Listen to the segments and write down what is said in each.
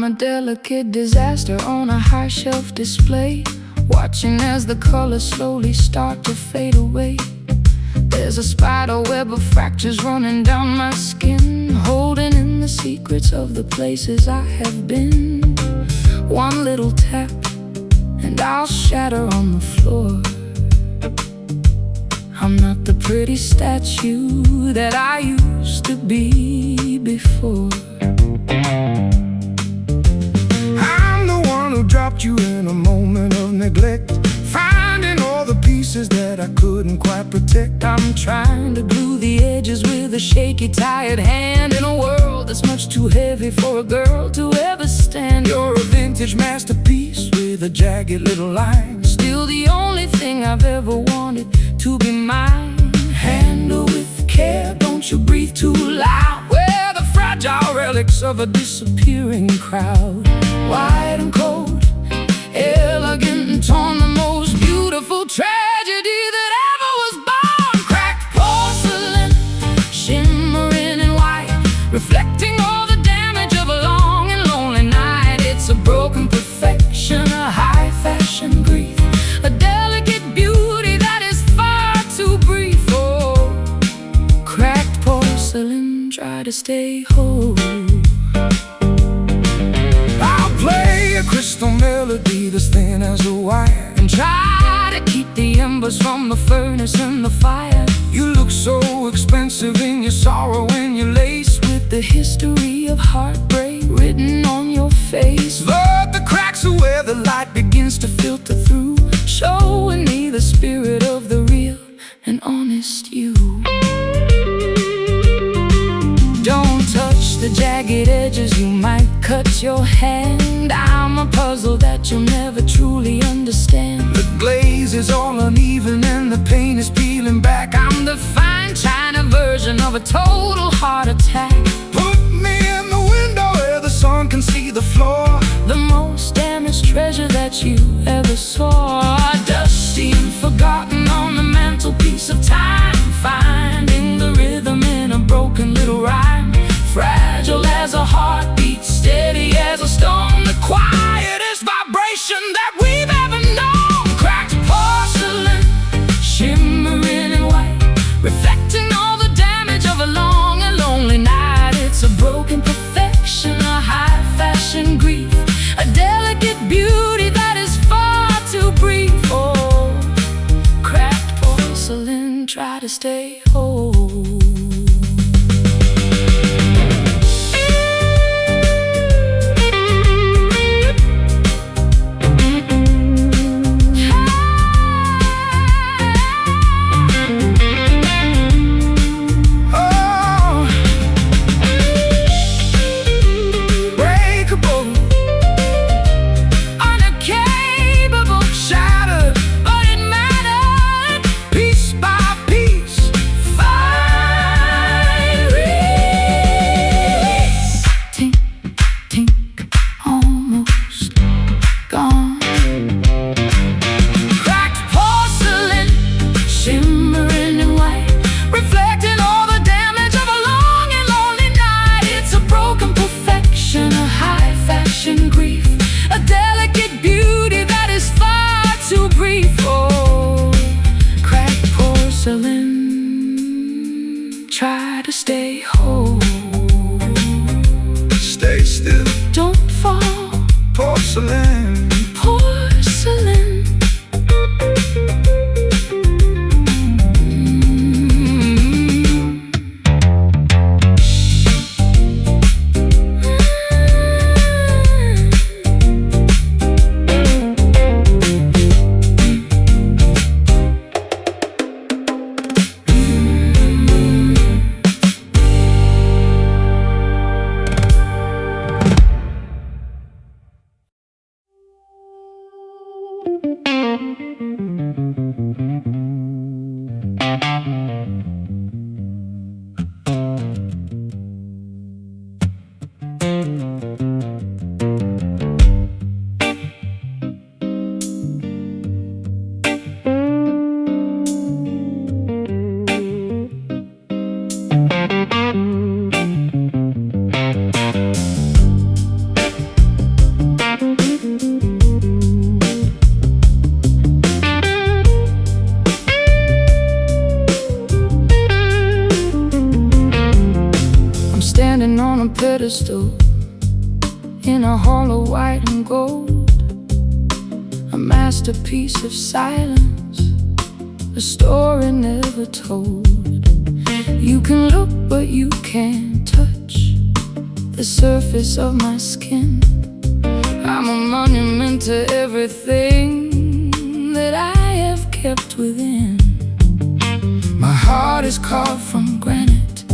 I'm a delicate disaster on a high shelf display, watching as the colors slowly start to fade away. There's a spider web of fractures running down my skin, holding in the secrets of the places I have been. One little tap and I'll shatter on the floor. I'm not the pretty statue that I used to be before. Dropped you in a moment of neglect, finding all the pieces that I couldn't quite protect. I'm trying to glue the edges with a shaky, tired hand in a world that's much too heavy for a girl to ever stand. You're a vintage masterpiece with a jagged little line, still the only thing I've ever wanted to be mine. Handle with care, don't you breathe too loud. We're the fragile relics of a disappearing crowd. White and cold, elegant and torn, the most beautiful tragedy that ever was born. Cracked porcelain, shimmering in white, reflecting all the damage of a long and lonely night. It's a broken perfection, a high fashion grief, a delicate beauty that is far too brief. Oh, cracked porcelain, try to stay whole. Play a crystal melody that's thin as a wire, and try to keep the embers from the furnace and the fire. You look so expensive in your sorrow when you're laced with the history of heartbreak written on your face. But the cracks are where the light begins to filter through, showing me the spirit of the real and honest you. Don't touch the jagged edges, you might cut your hand. I'm a puzzle that you'll never truly understand. The glaze is all uneven and the paint is peeling back. I'm the fine china version of a total heart attack. Put me in the window where the sun can see the floor, the most damaged treasure that you ever saw. Dusty and forgotten on the mantelpiece of time, finding the rhythm in a broken little rhyme. Fragile as a heartbeat, steady as a stone, the quietest vibration that we've ever known. Cracked porcelain, shimmering in white, reflecting all the damage of a long and lonely night. It's a broken perfection, a high fashion grief, a delicate beauty that is far too brief. Oh, cracked porcelain, try to stay whole. Grief, a delicate beauty that is far too brief. Oh, cracked porcelain, try to stay whole. Stay still, don't fall. Porcelain, porcelain. crystal in a hollow white and gold, a masterpiece of silence, a story never told. You can look but you can't touch the surface of my skin. I'm a monument to everything that I have kept within. My heart is carved from granite,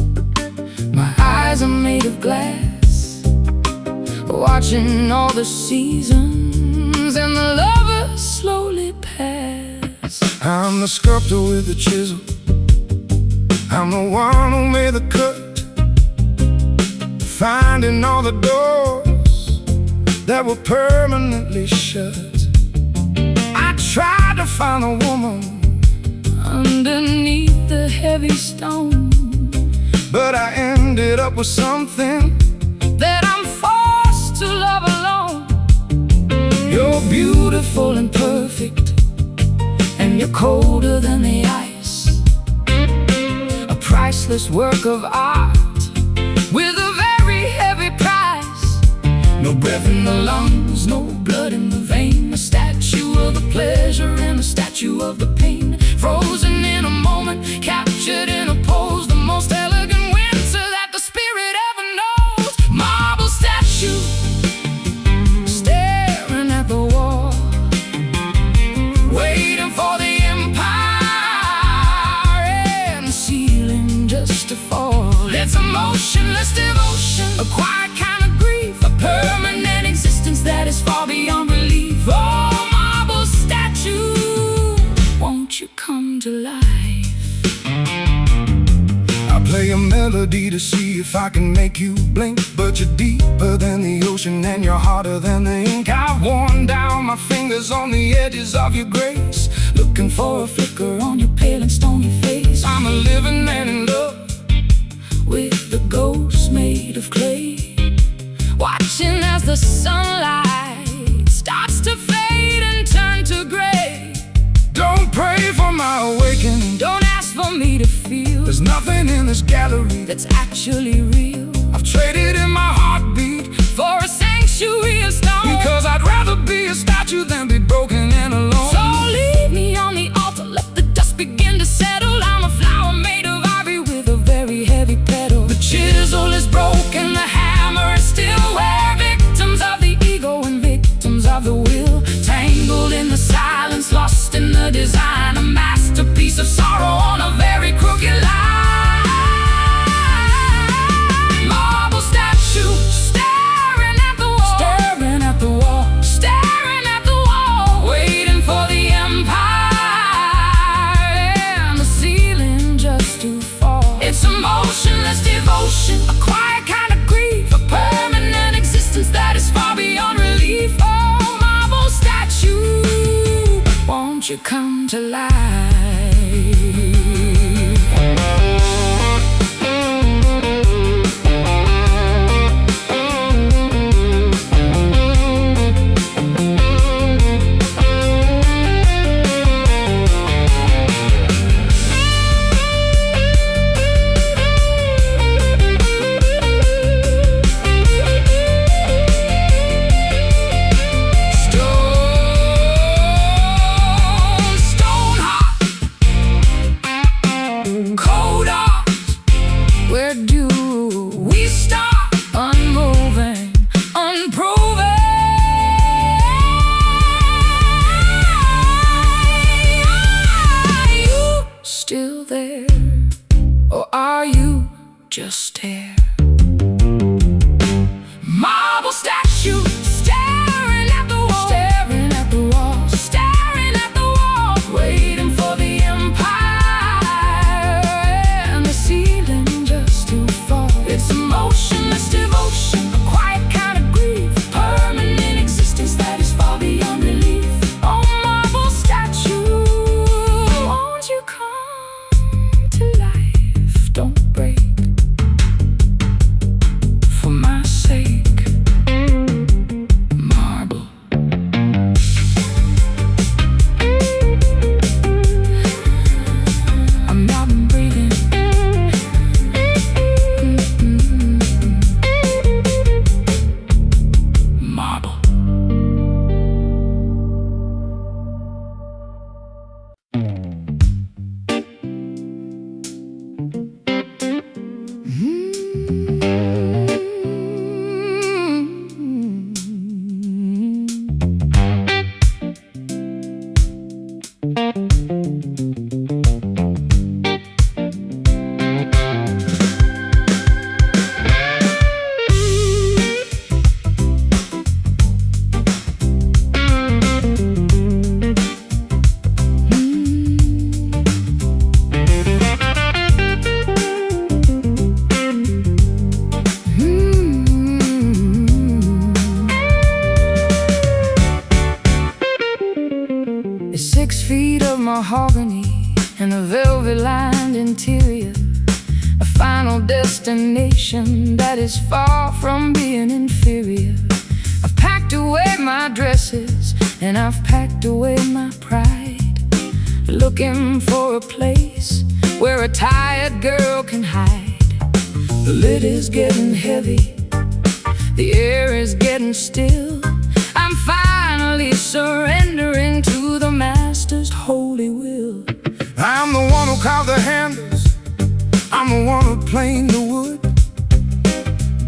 my eyes are made of glass, watching all the seasons and the lovers slowly pass. I'm the sculptor with the chisel, I'm the one who made the cut, finding all the doors that were permanently shut. I tried to find a woman underneath the heavy stone, but I ended up with something that I'm forced to love alone. You're Beautiful and perfect, and you're colder than the ice, a priceless work of art with a very heavy price. No breath in the lungs, no blood in the vein, a statue of the pleasure and a statue of the pain, frozen in a moment, captured in a pose, the most elegant winter that the spirit ever knows. Marble statue, staring at the wall, waiting for the empire and the ceiling just to fall. It's a motionless devotion, a quiet kind of grief, a permanent existence that is far beyond relief. Oh, marble statue, won't you come to life? I play a melody to see if I can make you blink, but you're deeper than the ocean and you're harder than the ink. I've worn down my fingers on the edges of your grace, Looking for a flicker on your pale and stony face. I'm a living man in love with the ghost made of clay, watching as the sunlight starts to fade and turn to gray. Don't pray for my awakening, Don't ask for me to feel there's nothing in this gallery that's actually real. I've traded in my heartbeat For a sanctuary of stone, because I'd rather be a statue than be broken and alone. so leave me on the altar, let the dust begin to settle. I'm a flower made of ivory with a very heavy petal. The chisel is broken, the hammer is still where victims of the ego and victims of the will, tangled in the silence, lost in the design, a masterpiece of sorrow on a very crooked line. Marble statue, staring at the wall, Staring at the wall, staring at the wall, waiting for the empire and the ceiling just to fall. It's a motionless devotion, a quiet kind of grief, a permanent existence that is far beyond relief. Oh, marble statue, won't you come to life? Stone heart, cold heart, where do we start? Unmoving, unproven. Are you still there, or are you just air? Marble statue, staring at the wall, staring at the wall, staring at the wall, waiting for the empire and the ceiling just to fall. It's a motionless devotion, a quiet kind of grief, permanent existence that is far beyond relief. Oh, marble statue, won't you come to life? Don't break. mahogany and a velvet-lined interior, a final destination that is far from being inferior. I've packed away my dresses and I've packed away my pride, looking for a place where a tired girl can hide. The lid is getting heavy, the air is getting still. I'm finally surrendering to the master's holy will. I'm the one who carved the handles, I'm the one who planed the wood,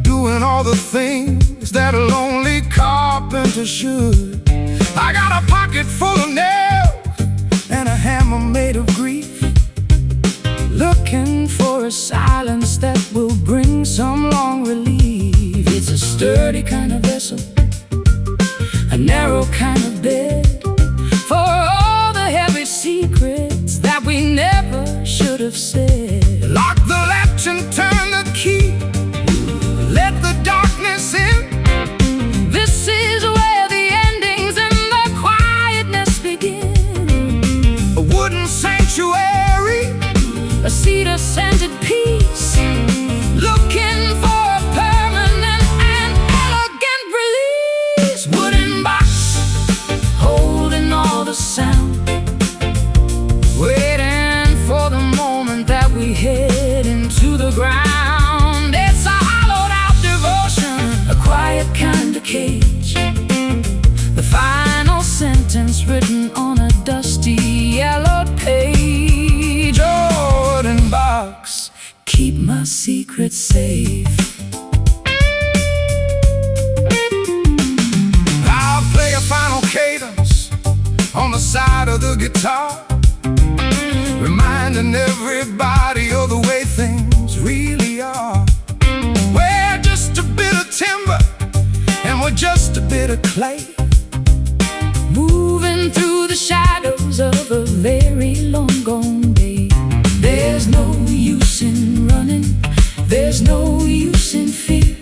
doing all the things that a lonely carpenter should. I got a pocket full of nails and a hammer made of grief, looking for a silence that will bring some long relief. It's a sturdy kind of vessel, a narrow kind of bed, for all the heavy secrets that we never should have said. Lock the latch and turn the key, let the darkness in. This is where the endings and the quietness begin. A wooden sanctuary, a cedar-scented peace, looking for a permanent and elegant release. Wooden box, holding all the sound, waiting for the moment that we head into the ground. It's a hollowed-out devotion, a quiet kind of cage, the final sentence written on a dusty yellowed page. Oh, wooden box, keep my secret safe. I'll play a final cadence on the side of the guitar, reminding everybody of the way things really are. We're just a bit of timber and we're just a bit of clay, moving through the shadows of a very long gone day. There's no use in running, there's no use in fear,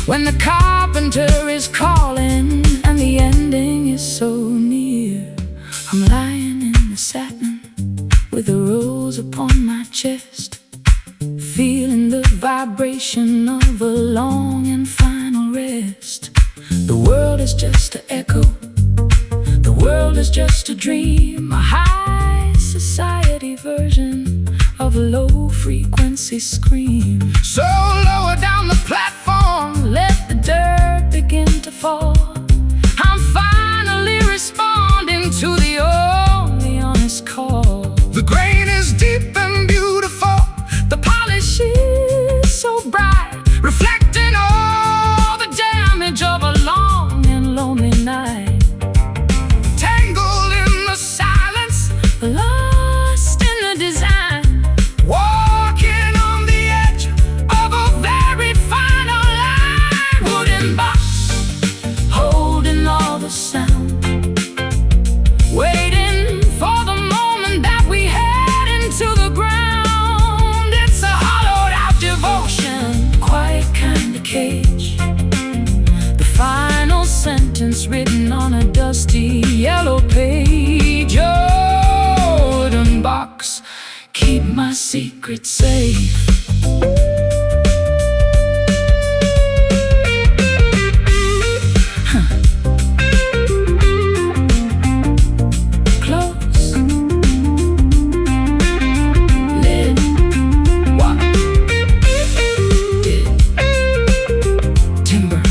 when the carpenter is calling and the ending is so near. I'm lying in the satin with a rose upon my chest, feeling the vibration of a long and final rest. The world is just an echo, the world is just a dream, a high society version of a low-frequency scream. So lower down the platform, let the dirt begin to fall. I'm finally responding to the only honest call. The grain is deep and beautiful, the polish is so bright, reflecting all the damage of a long and lonely night. Tangled in the silence, lost in the design, walking on the edge of a very final line. Wooden box, holding all the sound, waiting for the moment that we head into the ground. It's a hollowed-out devotion, quiet kind of cage, the final sentence written on a dusty yellow page. Oh, wooden box, keep my secret safe. Close, lid, what? Did, timber,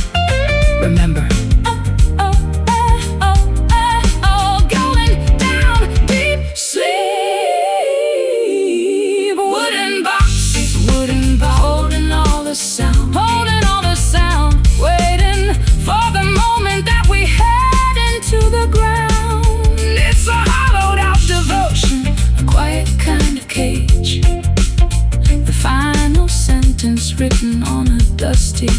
remember. Going down deep sleep. Wooden box, holding all the sound, waiting for the moment that we head into the ground. It's a hollowed-out devotion, a quiet kind of cage, the final sentence written on a dusty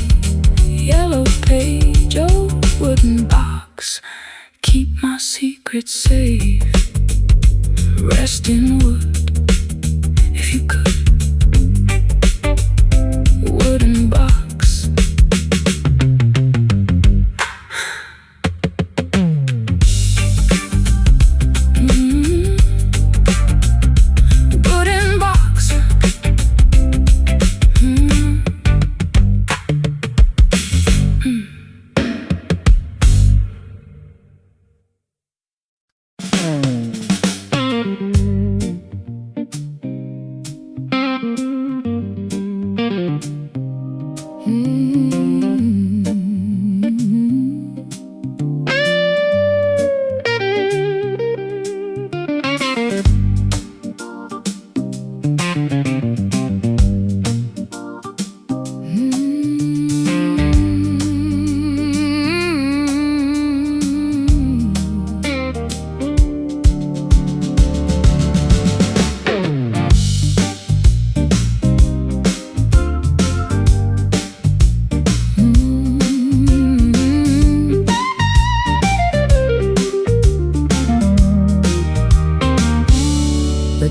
yellow page. Oh, wooden box, keep my secret safe. Rest in wood, if you could. Wooden box.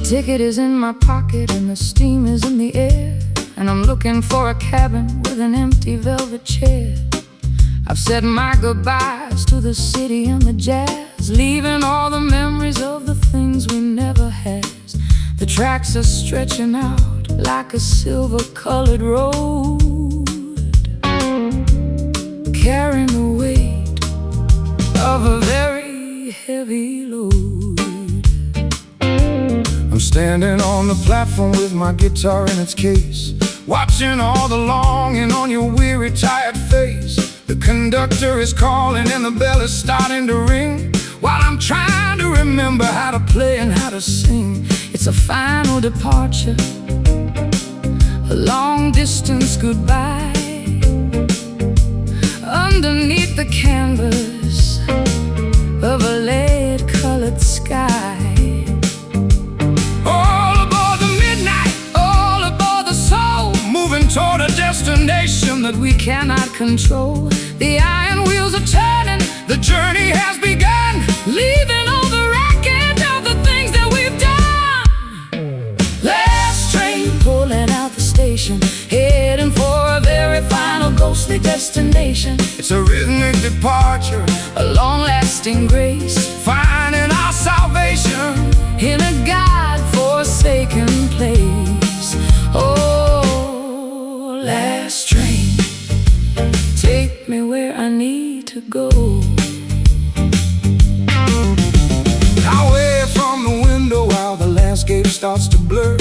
ticket is in my pocket and the steam is in the air, and I'm looking for a cabin with an empty velvet chair. I've said my goodbyes to the city and the jazz, leaving all the memories of the things we never had. The tracks are stretching out like a silver-colored road, carrying the weight of a very heavy load. I'm standing on the platform with my guitar in its case, watching all the longing on your weary, tired face. The conductor is calling and the bell is starting to ring, while I'm trying to remember how to play and how to sing. It's a final departure, a long-distance goodbye, underneath the canvas of a lead-colored sky. All aboard the midnight, all aboard the soul, moving toward a destination that we cannot control. The iron wheels are turning, the journey has begun, leaving all the wreckage of the things that we've done. Last train pulling out the station, heading for a very final ghostly destination. It's a rhythmic departure, a long-lasting grace, finding our salvation in a God-forsaken place. Oh, last train, take me where I need to go. I wave from the window while the landscape starts to blur,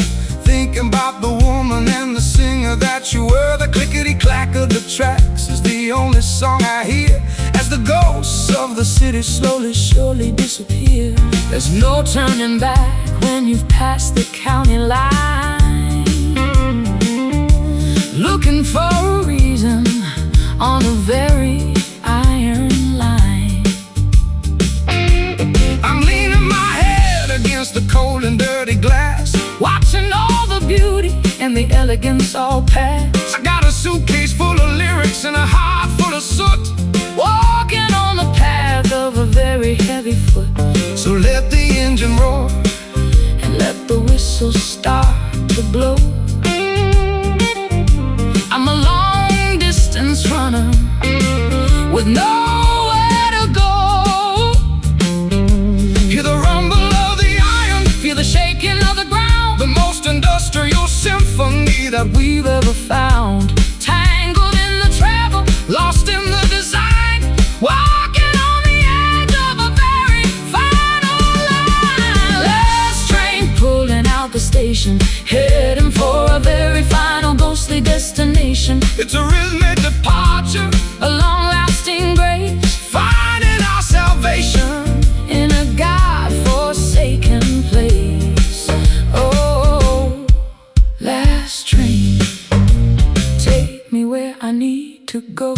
thinking about the woman and the singer that you were. The clickety-clack of the tracks is the only song I hear as the ghosts of the city slowly, surely disappear. There's no turning back when you've passed the county line, looking for a reason on a very iron line. I'm leaning my head against the cold and dirty glass, watching all the beauty and the elegance all pass. I got a suitcase full of lyrics and a heart full of soot, walking on the path of a very heavy foot. So let the engine roar and let the whistle start to blow. I'm a long-distance runner with nowhere to go. Hear the rumble of the iron, feel the shaking of the ground, the most industrial symphony that we've ever found. Tangled in the travel, lost in the design, walking on the edge of a very final line. Last train pulling out the station, heading for a very final ghostly destination. It's a rhythmic departure, a long-lasting grace, finding our salvation in a God-forsaken place. Oh, last train, take me where I need to go.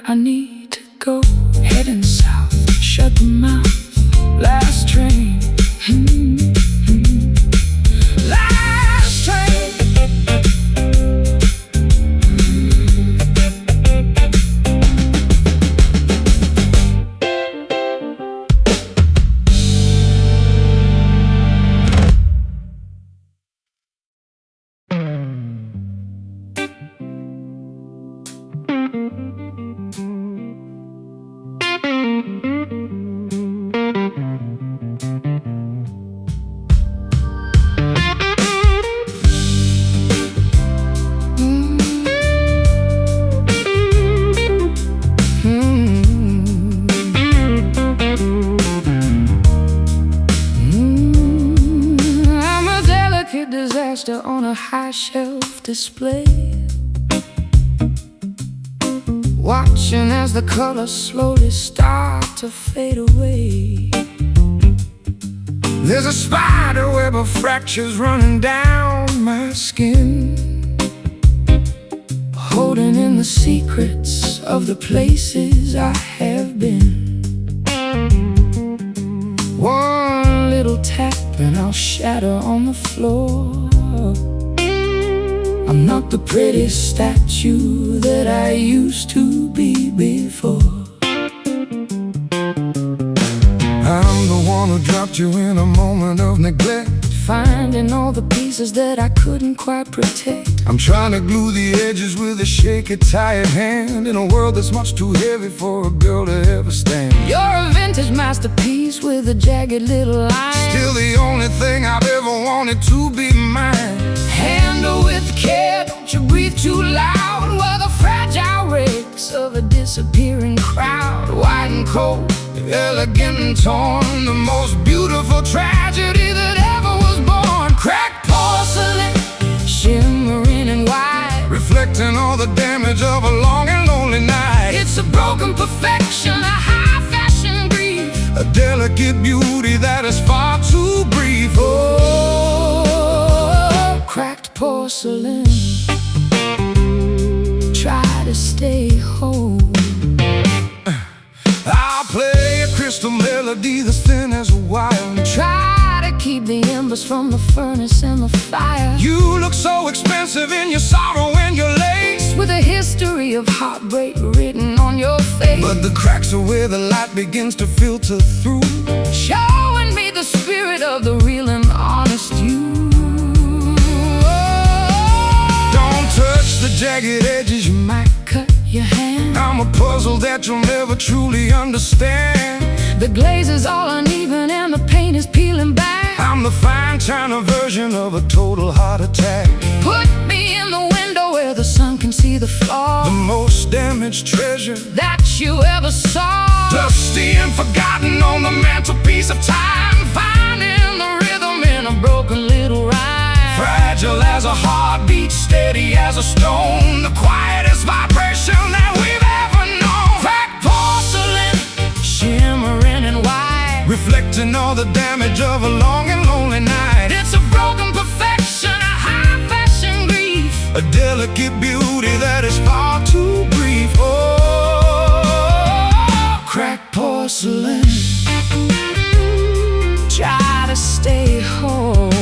I need to go, heading south, shut the mouth. Last train, last train. alabaster on a high shelf display, watching as the colors slowly start to fade away. There's a spider web of fractures running down my skin, holding in the secrets of the places I have been. One little tap and I'll shatter on the floor. I'm not the pretty statue that I used to be before. I'm the one who dropped you in a moment of neglect, finding all the pieces that I couldn't quite protect. I'm trying to glue the edges with a shaky, tired hand, in a world that's much too heavy for a girl to ever stand. You're a vintage masterpiece with a jagged little line, still the only thing I've ever wanted to be mine. Handle with care, don't you breathe too loud. We're the fragile wrecks of a disappearing crowd. White and cold, elegant and torn, the most beautiful tragedy that ever was born. Cracked porcelain, shimmering and white, reflecting all the damage of a long and lonely night. It's a broken perfection, a high fashion grief, a delicate beauty that is far too brief. Oh, cracked porcelain, try to stay whole. I'll play a crystal melody that's thin as a wire, try to keep the embers from the furnace and the fire. You look so expensive in your sorrow and your lace, with a history of heartbreak written on your face. But the cracks are where the light begins to filter through, showing me the spirit of the real and honest you. Don't touch the jagged edges, you might cut your hand. I'm a puzzle that you'll never truly understand. The glaze is all uneven and the paint is peeling back. I'm the fine china version of a total heart attack. Put me in the window where the sun can see the flaw, the most damaged treasure that you ever saw. Dusty and forgotten on the mantelpiece of time, finding the rhythm in a broken little rhyme. Fragile as a heartbeat, steady as a stone, the quietest vibration that we've ever known. Cracked porcelain, shimmering and white, reflecting all the damage of a long and lonely night. It's a broken perfection, a high fashion grief, a delicate beauty that is far too brief. Oh, cracked porcelain, try to stay whole.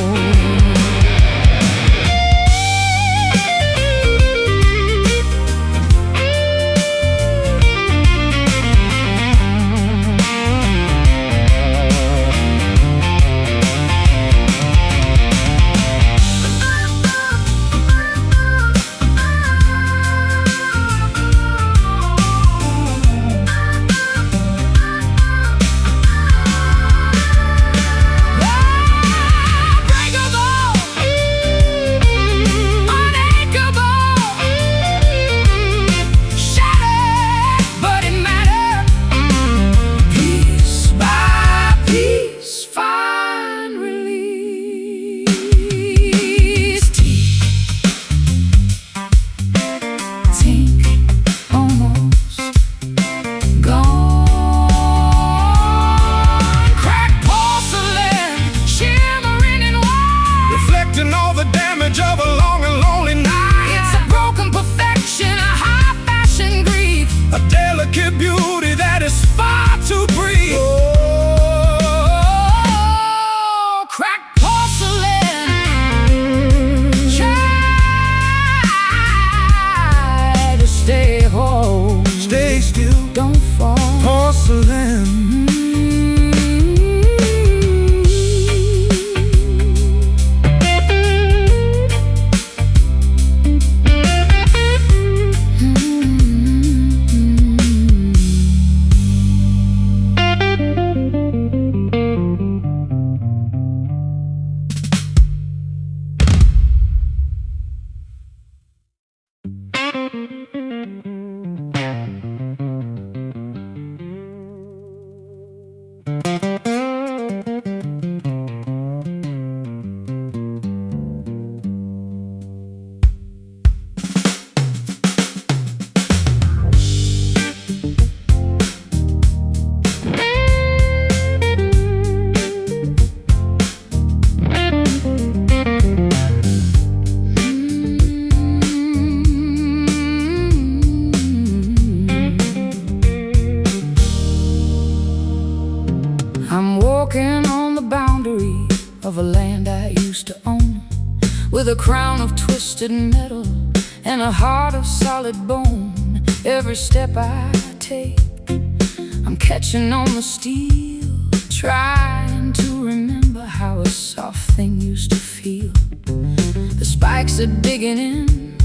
of a land I used to own, with a crown of twisted metal and a heart of solid bone. Every step I take, I'm catching on the steel, trying to remember how a soft thing used to feel. The spikes are digging in,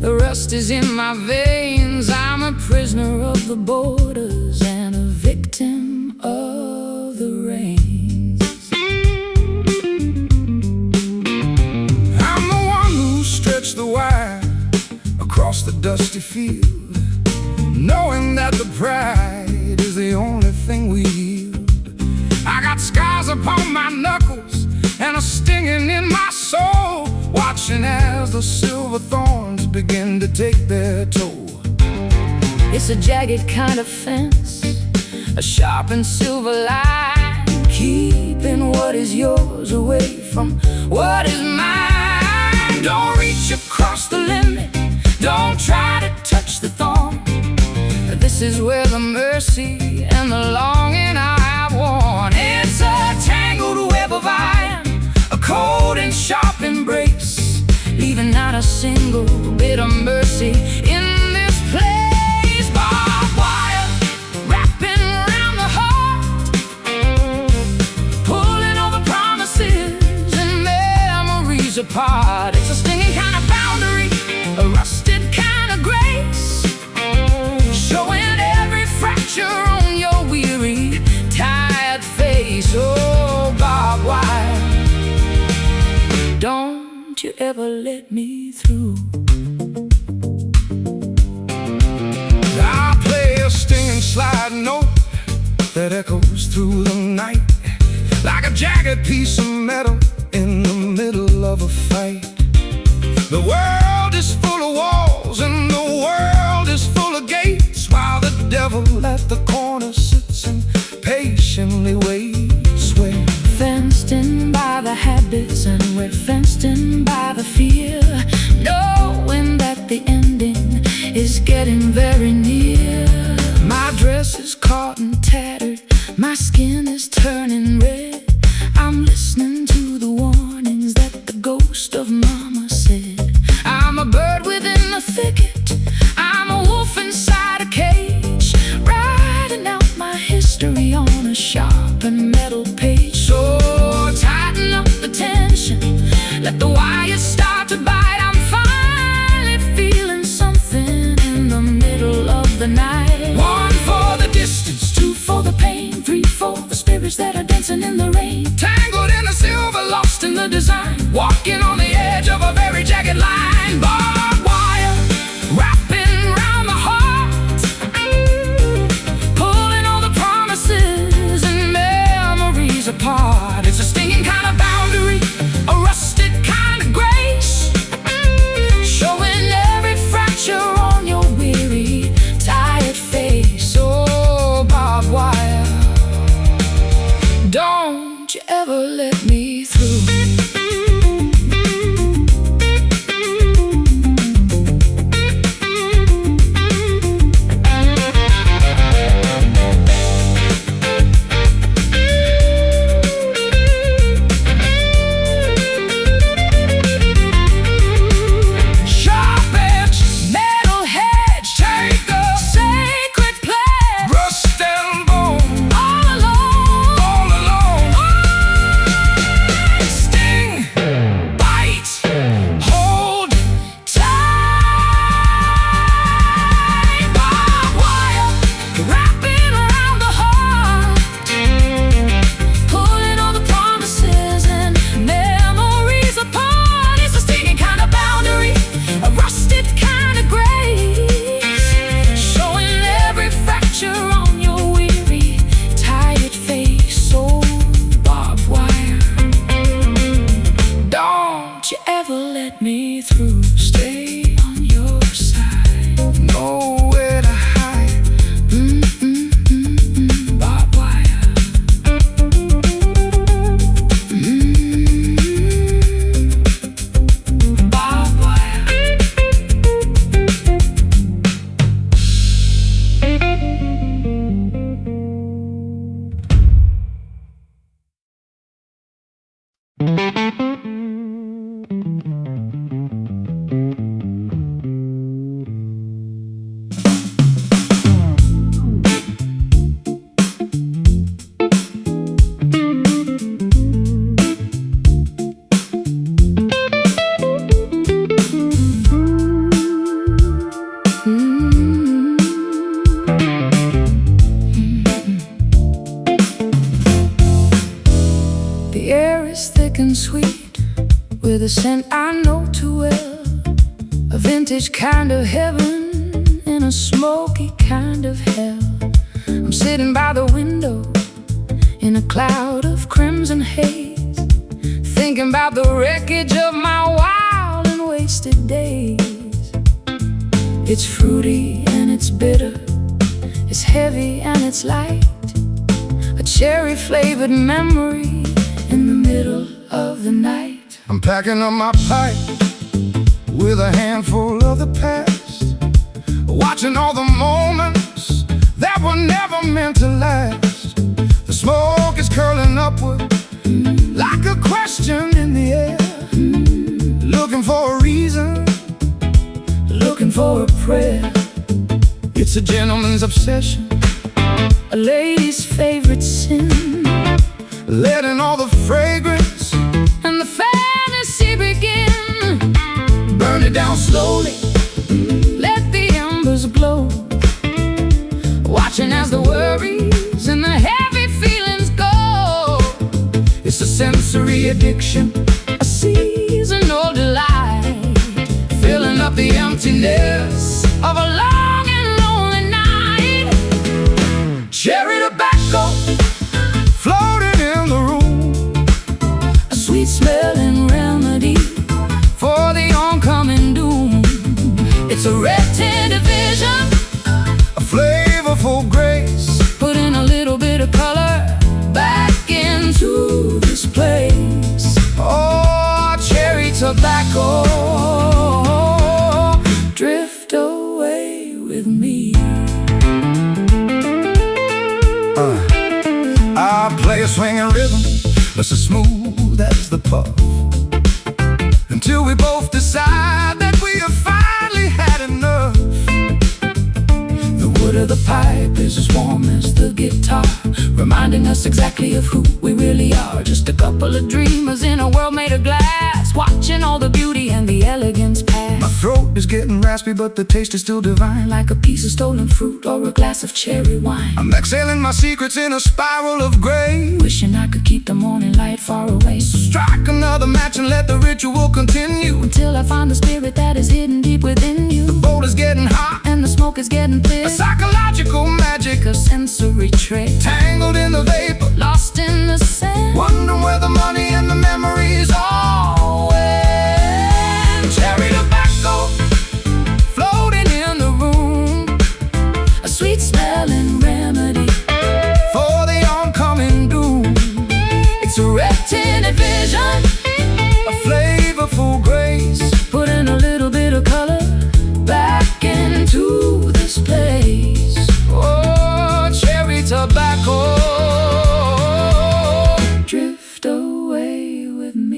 the rust is in my veins. I'm a prisoner of the borders and a victim of the rains. I'm the one who stretched the wire across the dusty field, knowing that the pride is the only thing we yield. I got scars upon my knuckles and a stinging in my soul, watching as the silver thorns begin to take their toll. It's a jagged kind of fence, a sharp and silver line, keeping what is yours away from what is mine. Don't reach across the limit, don't try to touch the thorn. This is where the mercy and the longing I have worn. It's a tangled web of iron, a cold and sharp embrace, leaving not a single bit of mercy in this place. Barbed wire wrapping around the heart, pulling all the promises and memories apart. It's a stinging kind of boundary, a rusted kind of grace, showing every fracture on your weary, tired face. Oh, barbed wire, don't you ever let me through. I play a stinging slide note that echoes through the night, like a jagged piece of metal in the middle of a fight. The world is full of walls and the world is full of gates, while the devil at the corner sits and patiently waits. We're fenced in by the habits and we're fenced in by the fear, knowing that the ending is getting very near. My dress is caught and tattered, my skin is turning red. I'm listening to the warnings that the ghost of mama said. I'm a bird within the thicket, I'm a wolf inside a cage, writing out my history on a sharp and metal page. So tighten up the tension, let the wires start to bite. I'm finally feeling something in the middle of the night. 1 for the distance, 2 for the pain, 3 for the spirits that are dancing in the rain, tangled in the silver, lost in the design, walking on the edge of a very jagged line. Barbed wire wrapping around the heart, pulling all the promises and memories apart. It's a stinging kind of boundary, a rusted kind of grace, showing every fracture on your weary, tired face. Oh, barbed wire, don't you ever let me through. air is thick and sweet, with a scent I know too well. A vintage kind of heaven in a smoky kind of hell. I'm sitting by the window in a cloud of crimson haze, thinking about the wreckage of my wild and wasted days. It's fruity and it's bitter, it's heavy and it's light, a cherry-flavored memory in the middle of the night. I'm packing up my pipe with a handful of the past, watching all the moments that were never meant to last. The smoke is curling upward like a question in the air, looking for a reason, Looking for a prayer. it's a gentleman's obsession, A lady's favorite sin, letting all the fragrance and the fantasy begin. burn it down slowly. Let the embers glow, watching as the worries and the heavy feelings go. It's a sensory addiction, A seasonal delight, filling up the emptiness of a long and lonely night. cherry tobacco floating in the room, A sweet smelling remedy for the oncoming doom. it's a red Tender vision, a flavorful grace, put in a little bit of color back into this place. oh, cherry tobacco. Drift away with me. I play a swinging rhythm that's as smooth as the puff, until we both decide that we have finally had enough. The wood of the pipe is as warm as the guitar, reminding us exactly of who we really are. Just a couple of dreamers in a world made of glass, watching all the beauty and the elegance pass. My throat is getting raspy, but the taste is still divine, Like a piece of stolen fruit or a glass of cherry wine. I'm exhaling my secrets in a spiral of gray. Wishing I could keep the morning light far away, Strike another match and let the ritual continue. until I find the spirit that is hidden deep within you. The bowl is getting hot, And the smoke is getting thick, a psychological magic, a sensory trick, tangled in the vapor, lost in the sand. wondering where the money and the memories all went. Cherry tobacco floating in the room, A sweet smelling remedy for the oncoming doom. It's a red-tinted vision, A flavorful grace, put in a little bit of color back into this place. oh, cherry tobacco. Drift away with me.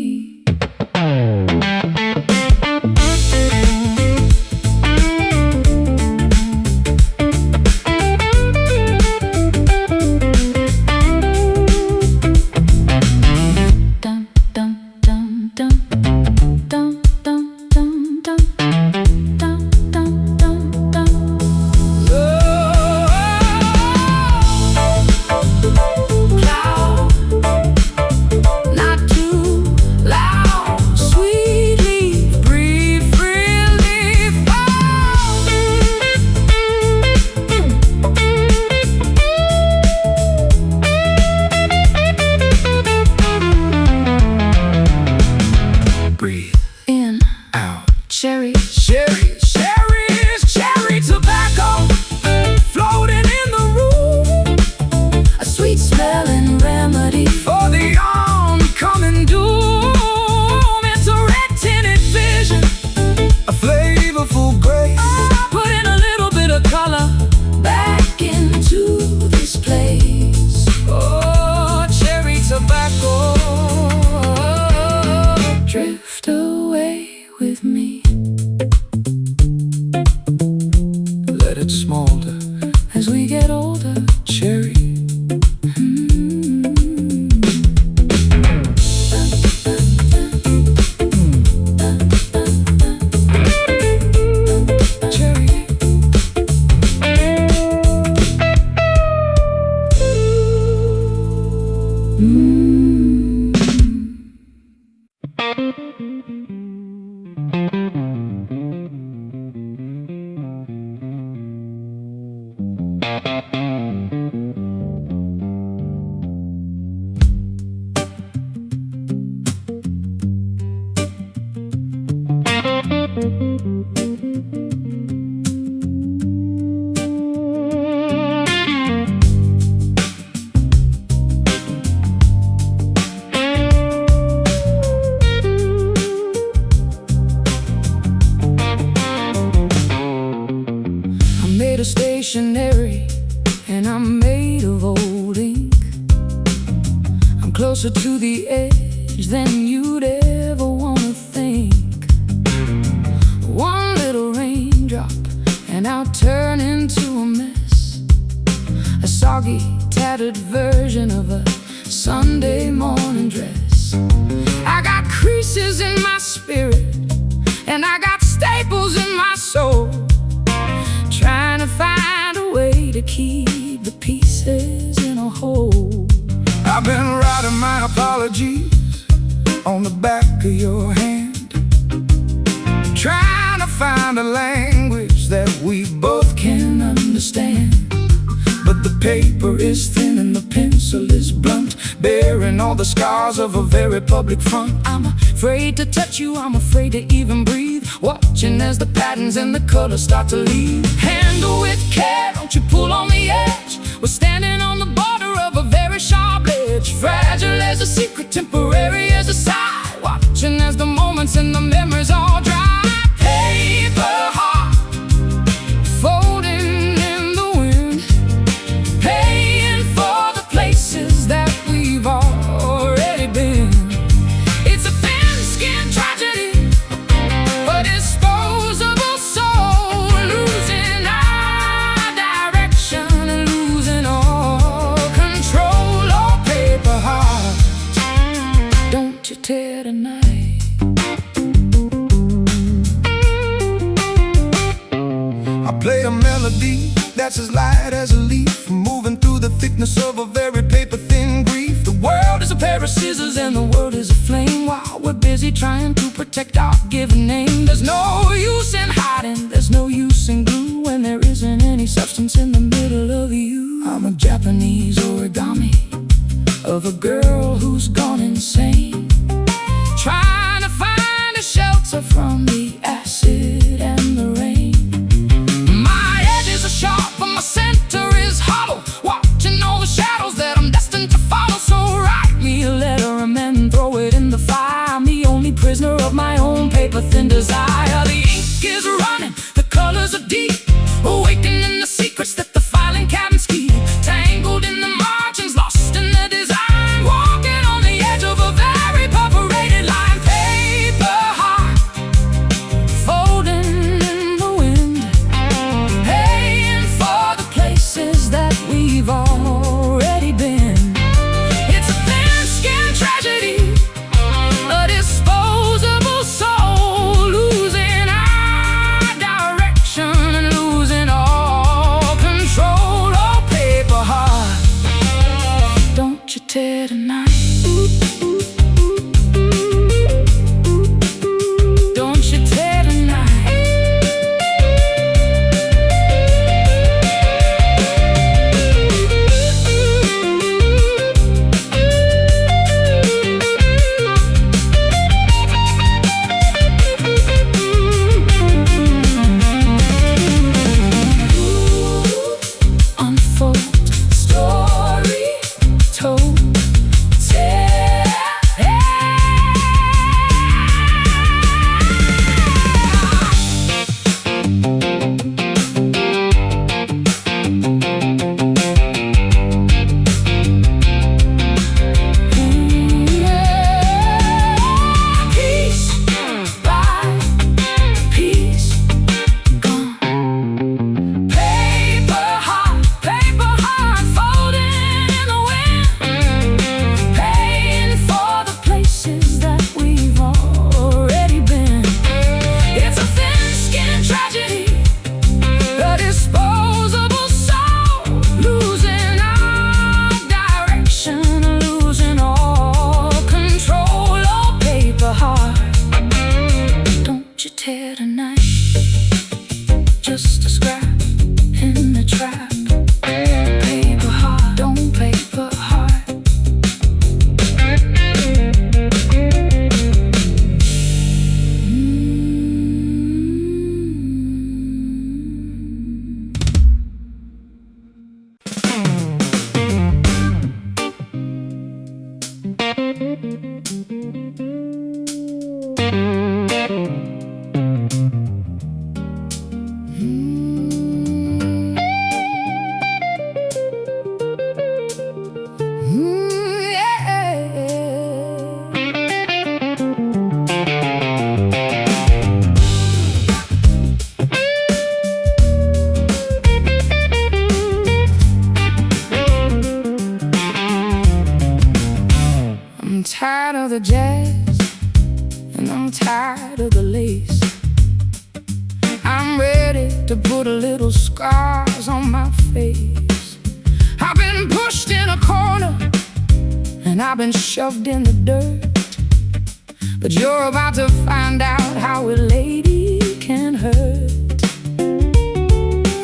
Of stationery, and I'm made of old ink. I'm closer to the edge than you'd ever want to think. One little raindrop and I'll turn into a mess, a soggy, tattered version of a Sunday morning dress. I got creases in my spirit and I got staples in my soul, trying to find a way to keep the pieces in a whole. I've been writing my apologies on the back of your hand, trying to find a language that we both can understand. But the paper is thin and the pencil is blunt, bearing all the scars of a very public front. I'm afraid to touch you, I'm afraid to even breathe, watching as the patterns and the colors start to leave. Handle with care, don't you pull on the edge. We're standing on the border of a very sharp edge, fragile as a secret, temporary as a sigh, watching as the moments and the memories all dry. Paper heart, folding in the wind, paying for the places that we've already been. It's a thin-skinned tragedy, a disposable soul, losing our direction and losing all control. Oh, paper heart, don't you tear tonight. I play a melody that's as light as a leaf, moving through the thickness of a very paper-thin grief. The world is a pair of scissors and the world is a flame, while we're busy trying to protect our given name. There's no use in hiding, there's no use in glue, when there isn't any substance in the middle of you. I'm a Japanese origami of a girl who's gone insane, trying to find a shelter from the acid and the rain. My edges are sharp but my center is hollow, watching all the shadows that I'm destined to follow. So write me a letter and then throw it in the fire. I'm the only prisoner of my own paper-thin desire. The ink is running, the colors are deep, awakening the secrets that the filing cabinets keep, tangled in the margins, lost in the design, walking on the edge of a very perforated line. Paper heart, folding in the wind, paying for the places that we've already been. It's a thin-skinned tragedy, a disposable soul, losing our fast, and I'm tired of the lace. I'm ready to put a little scars on my face. I've been pushed in a corner, and I've been shoved in the dirt. But you're about to find out how a lady can hurt.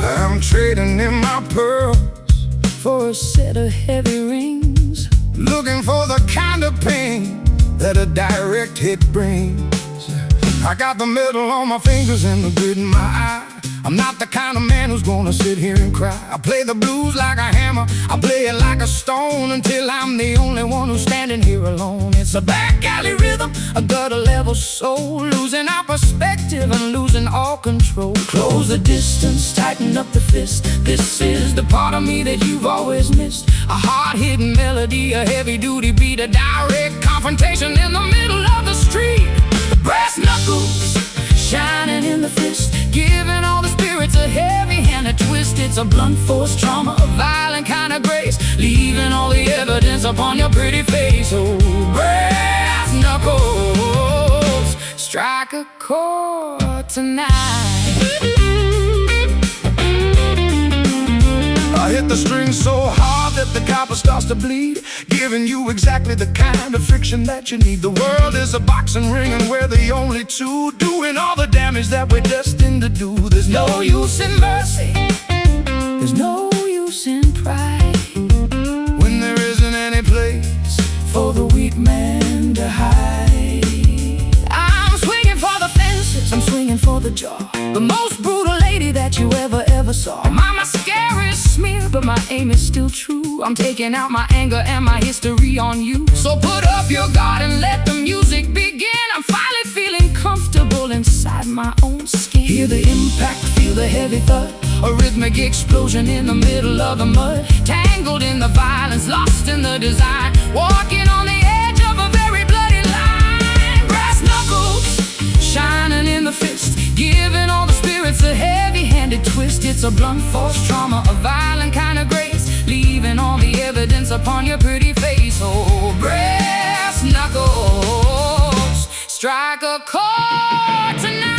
I'm trading in my pearls For a set of heavy rings, looking for the kind of pain that a direct hit brings. I got the metal on my fingers and the grit in my eye. I'm not the kind of man who's gonna sit here and cry. I play the blues like a hammer, I play it like a stone, until I'm the only one who's standing here alone. It's a back alley rhythm, a gutter level soul, losing our perspective and losing all control. Close the distance, tighten up the fist. This is the part of me that you've always missed. A hard-hitting melody, a heavy-duty beat, a direct confrontation in the middle of the street. Brass knuckles shining in the fist, giving all the spirits a heavy-handed twist. It's a blunt force trauma, a violent kind of grace, leaving all the evidence upon your pretty face. Oh, brass knuckles, strike a chord tonight. I hit the string so hard that the copper starts to bleed, giving you exactly the kind of friction that you need. The world is a boxing ring and we're the only two doing all the damage that we're destined to do. There's no use in mercy, there's no use in pride, when there isn't any place for the weak man to hide. I'm swinging for the fences, I'm swinging for the jaw, the most brutal lady that you ever saw. My mascara is smeared, but my aim is still true. I'm taking out my anger and my history on you. So put up your guard and let the music begin. I'm finally feeling comfortable inside my own skin. Hear the impact, feel the heavy thud, a rhythmic explosion in the middle of the mud. Tangled in the violence, lost in the design, walking on the edge of a very bloody line. Brass knuckles shining in the fist, giving all the spirits a heavy-handed twist. It's a blunt force trauma, a violent kind of grace, leaving all the evidence upon your pretty face. Oh, brass knuckles, strike a chord tonight.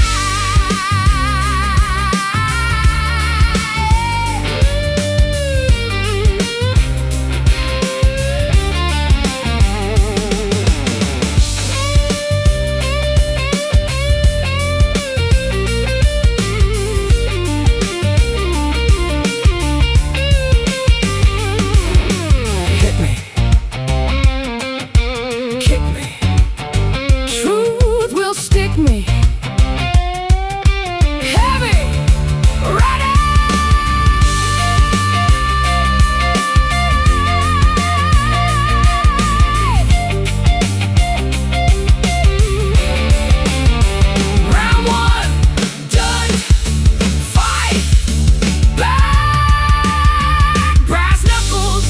Me heavy, ready. Round one, done. Fight back. Brass knuckles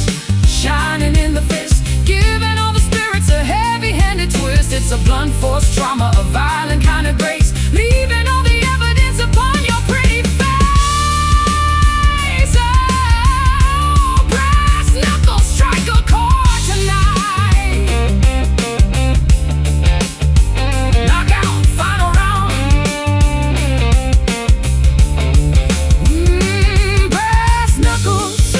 shining in the fist, giving all the spirits a heavy-handed twist. It's a blunt force trauma, a violent kind of grace, leaving all the evidence upon your pretty face. Oh, brass knuckles, strike a chord tonight. Knockout, final round. Brass knuckles.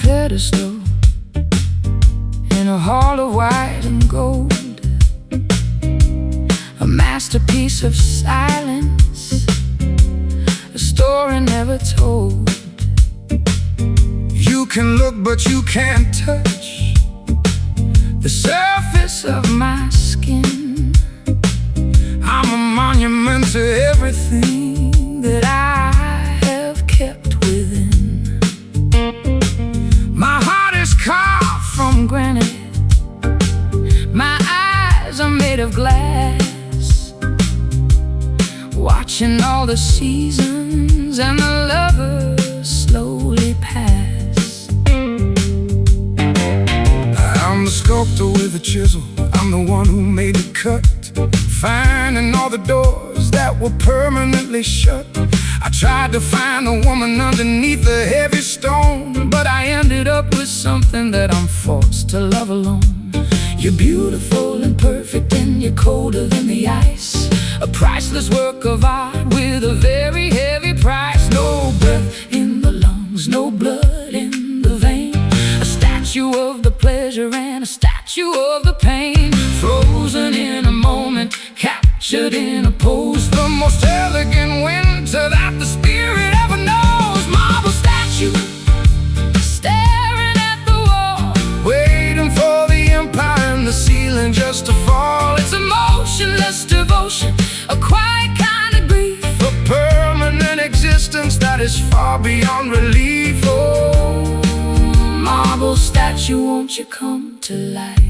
pedestal in a hall of white and gold, a masterpiece of silence, a story never told. You can look but you can't touch The surface of my skin. I'm a monument to everything that I have kept within. My heart is carved From granite, my eyes are made of glass, watching all the seasons and the lovers slowly pass. I'm the sculptor with a chisel, I'm the one who made the cut, finding all the doors that were permanently shut. I tried to find a woman underneath the heavy stone, but I ended up with something that I'm forced to love alone. You're beautiful and perfect and you're colder than the ice, a priceless work of art with a very heavy price. No breath in the lungs, no blood in the vein, a statue of the pleasure and a statue of the pain, frozen in a moment, captured in a pose, the most elegant winter that the spirit ever knows. marble statue staring at the wall, waiting for the empire and the ceiling just to fall. it's emotionless devotion, a quiet kind of grief, a permanent existence that is far beyond relief. Oh, marble statue, won't you come to life?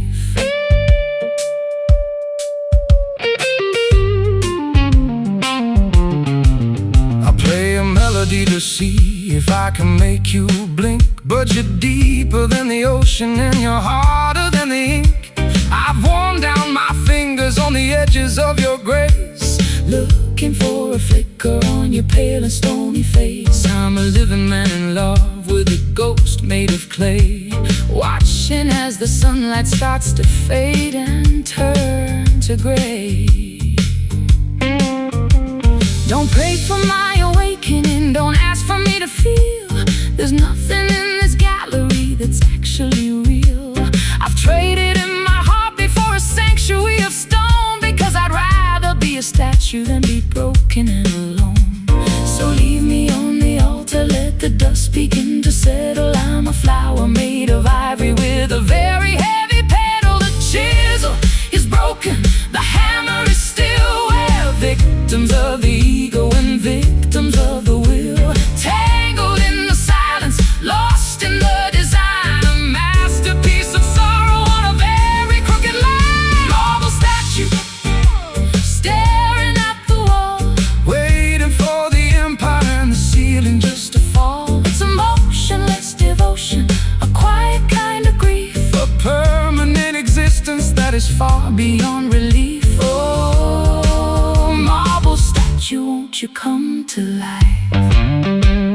To see if I can make you blink, but you're deeper than the ocean and you're harder than the ink. I've worn down my fingers on the edges of your grace, looking for a flicker on your pale and stony face. I'm a living man in love with a ghost made of clay, watching as the sunlight starts to fade and turn to gray. Don't pray for my awakening, don't ask for me to feel. There's nothing in this gallery that's actually real. I've traded in my heartbeat for a sanctuary of stone, because I'd rather be a statue than be broken and alone. So leave me on the altar, let the dust begin to settle. I'm a flower made of ivory with a very heavy pedal. The chisel is broken, the hammer is still where victims of the ego and victims of the will, tangled in the silence, lost in the design, a masterpiece of sorrow on a very crooked line. Marble statue staring at the wall, waiting for the empire and the ceiling just to fall. it's emotionless devotion, a quiet kind of grief, a permanent existence that is far beyond relief. Oh, marble statue, won't you come to life?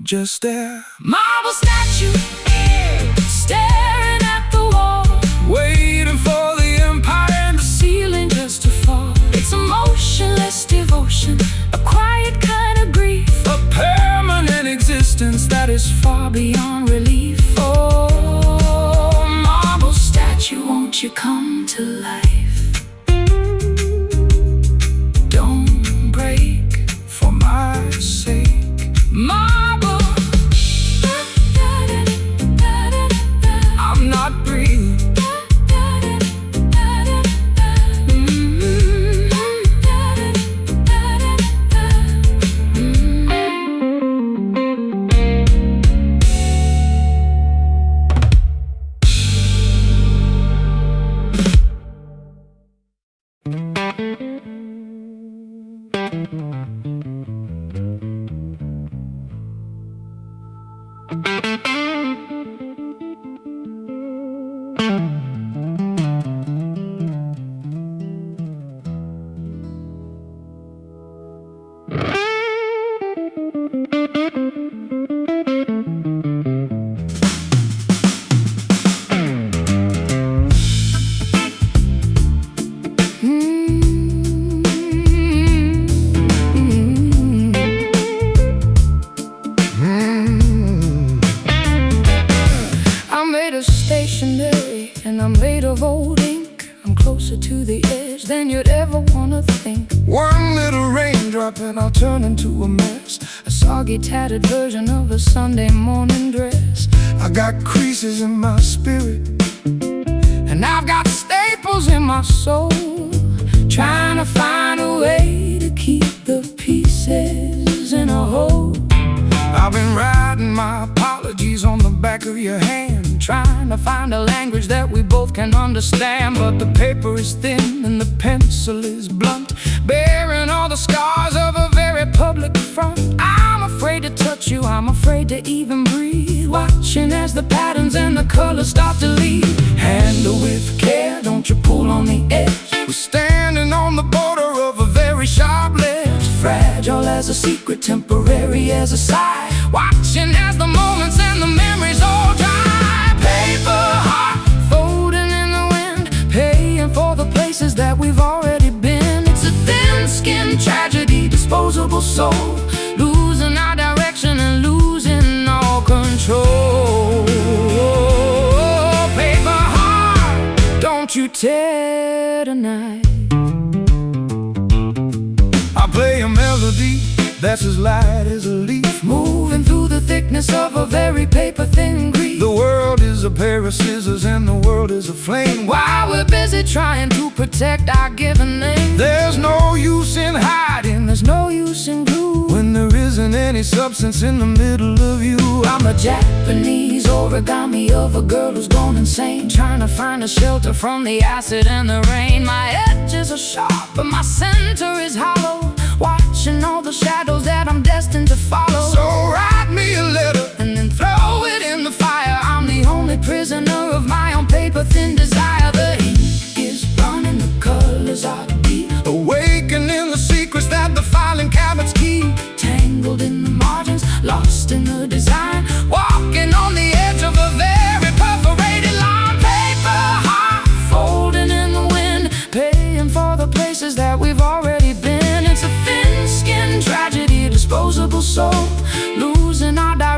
just there. Marble statue staring at the wall, waiting for the empire and the ceiling just to fall. It's emotionless devotion, a quiet kind of grief, a permanent existence that is far beyond relief. Oh, marble statue, won't you come to life? Don't break for my sake. Marble, I'm not breathing. I'm made of stationery and I'm made of old ink. I'm closer to the edge than you'd ever wanna think. One little raindrop and I'll turn into a mess. A soggy, tattered version of a Sunday morning dress. I got creases in my spirit, And I've got staples in my soul, trying to find a way to keep the pieces in a whole. I've been writing my apologies on the back of your hand, Trying to find a language that we both can understand. but the paper is thin and the pencil is blunt, Bearing all the scars of a very public front. I'm afraid to touch you, I'm afraid to even breathe, watching as the patterns and the colors start to leave. handle with care, Don't you pull on the edge, we're standing on the border of a very sharp ledge. fragile as a secret, temporary as a sigh, watching as the moments and the memories all dry. Paper heart folding in the wind, paying for the places that we've already been. It's a thin-skinned tragedy, disposable soul, losing our direction and losing all control. Paper heart, don't you tear tonight. I play a melody that's as light as a leaf, Moving through the thickness of a very paper-thin grief. the world is a pair of scissors and the world is a flame. While we're busy trying to protect our given name, There's no use in hiding there's no use in glue. when there isn't any substance in the middle of you. I'm a Japanese origami of a girl who's gone insane, trying to find a shelter from the acid and the rain. My edges are sharp, but my center is hollow, watching all the shadows that I'm destined to follow. So write me a letter And then throw it in the fire. I'm the only prisoner of my own paper-thin desire. The ink is running, the colors are deep, awakening the secrets that the filing cabinets keep. tangled in the margins, lost in the design, walking on the edge of a very perforated line. Paper heart folding in the wind, paying for the places that we've already been. It's a thin-skinned tragedy, disposable soul, losing our direction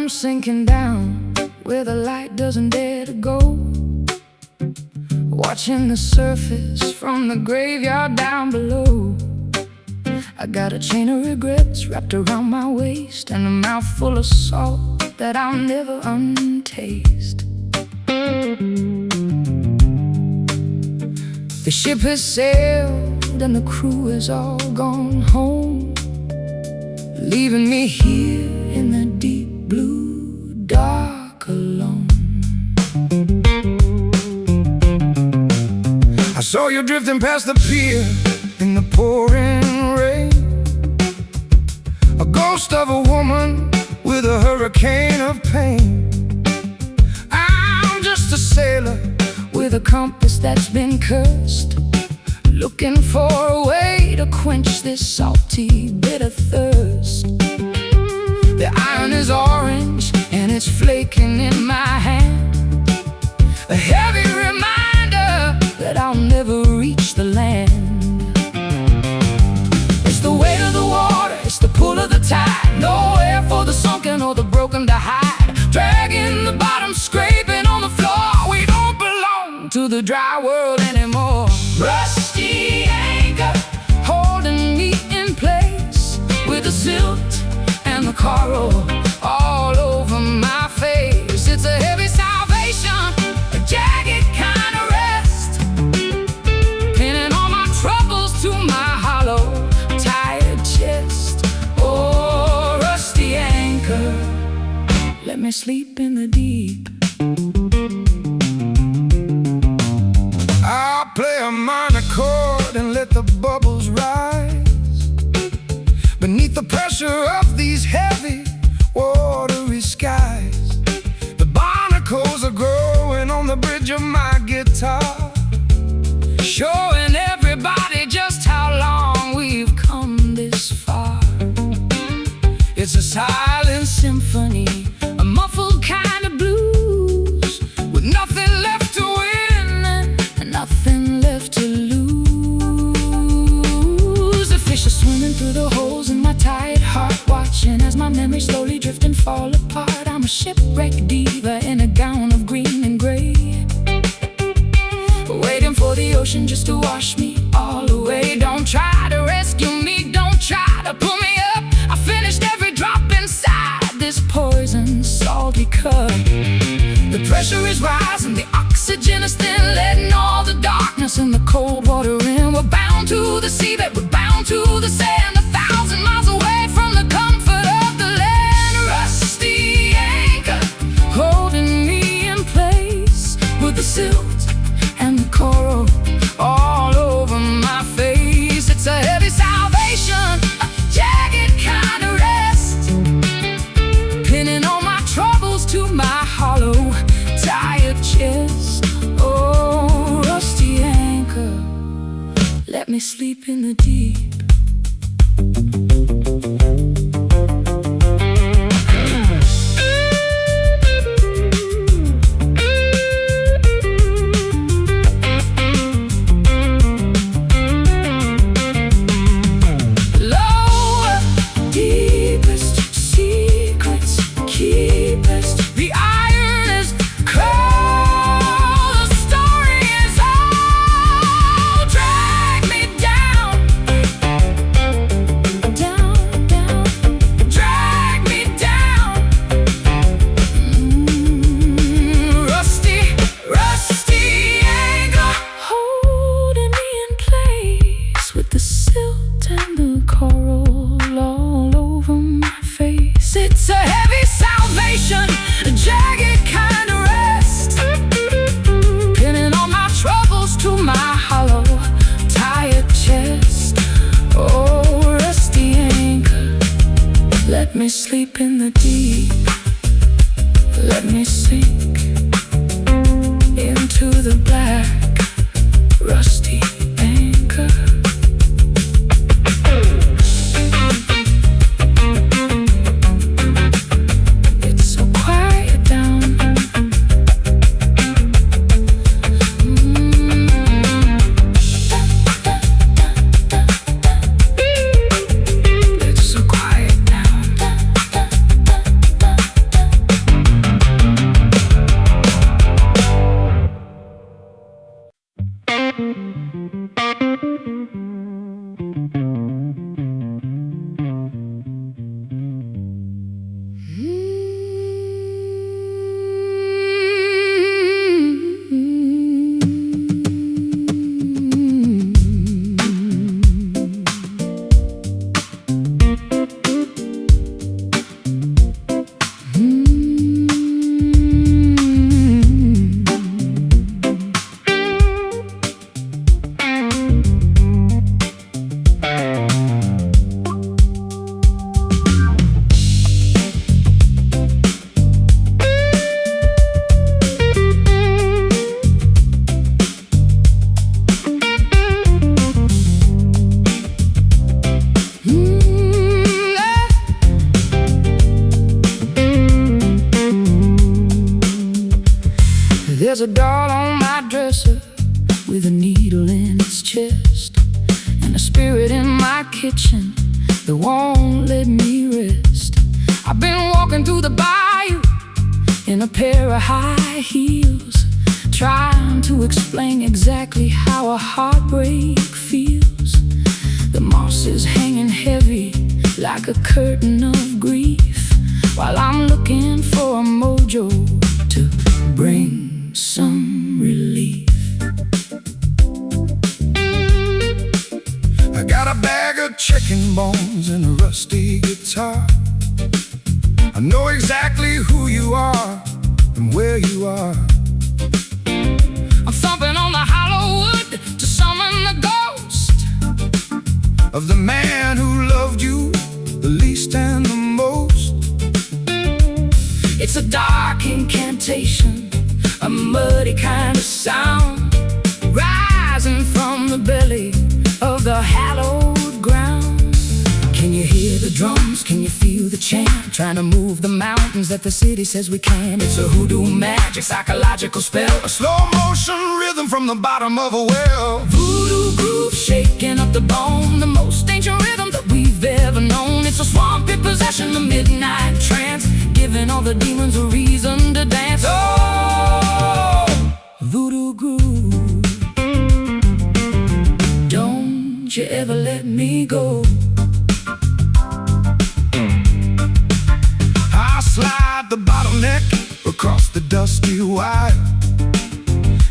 I'm sinking down where the light doesn't dare to go, watching the surface from the graveyard down below. I got a chain of regrets wrapped around my waist, and a mouth full of salt that I'll never untaste. The ship has sailed and the crew has all gone home, leaving me here in the deep blue dark alone. I saw you drifting past the pier in the pouring rain, a ghost of a woman with a hurricane of pain. I'm just a sailor with a compass that's been cursed, looking for a way to quench this salty, bitter thirst. The iron is orange and it's flaking in my hand, a heavy reminder that I'll never reach the land. It's the weight of the water, it's the pull of the tide, nowhere for the sunken or the broken to hide. Dragging the bottom, scraping on the floor, we don't belong to the dry world anymore. Rusty anchor holding me in place, with the silt and the coral all over my face. It's a heavy salvation, a jagged kind of rest, pinning all my troubles to my hollow, tired chest. Oh, rusty anchor, let me sleep in the deep. I'll play a minor chord and let the bubbles rise beneath the pressure of these heavy, watery skies. The barnacles are growing on the bridge of my guitar, showing everybody just how long we've come this far. It's a silent symphony, a muffled kind of blues, with nothing left to win and nothing left to lose. The fish are swimming through the holes in my tired heart, watching as my memories slowly drift and fall apart. I'm a shipwrecked diva in a gown of green and gray, waiting for the ocean just to wash me all away. Don't try to rescue me, don't try to pull me up. I finished every drop inside this poison salty cup. The pressure is rising, the oxygen is thin, letting all the darkness and the cold water in. We're bound to the seabed, we're bound to the sand, 1,000 miles away from the comfort of the land. Rusty anchor holding me in place, with the silt and the coral all over my face. It's a heavy salvation, a jagged kind of rest, pinning all my troubles to my hollow, tired chest. Oh, rusty anchor, let me sleep in the deep. It's a heavy salvation, a jagged kind of rest, pinning all my troubles to my hollow, tired chest. Oh, rusty anchor, let me sleep in the deep. Let me sink into the black, rusty anchor. There's a doll on my dresser with a needle in its chest, and a spirit in my kitchen that won't let me rest. I've been walking through the bayou in a pair of high heels, trying to explain exactly how a heartbreak feels. The moss is hanging heavy like a curtain of grief, while I'm looking for a mojo to bring some relief. I got a bag of chicken bones and a rusty guitar. I know exactly who you are and where you are. I'm thumping on the hollow wood to summon the ghost of the man who loved you the least and the most. It's a dark incantation, a muddy kind of sound, rising from the belly of the hallowed ground. Can you hear the drums? Can you feel the chant? Trying to move the mountains that the city says we can't. It's a hoodoo magic, psychological spell, A slow motion rhythm from the bottom of a well. voodoo groove shaking up the bone, the most ancient rhythm that we've ever known. It's a swampy possession, a midnight trance, giving all the demons a reason to dance. Oh, voodoo groove, don't you ever let me go. I slide the bottleneck across the dusty wire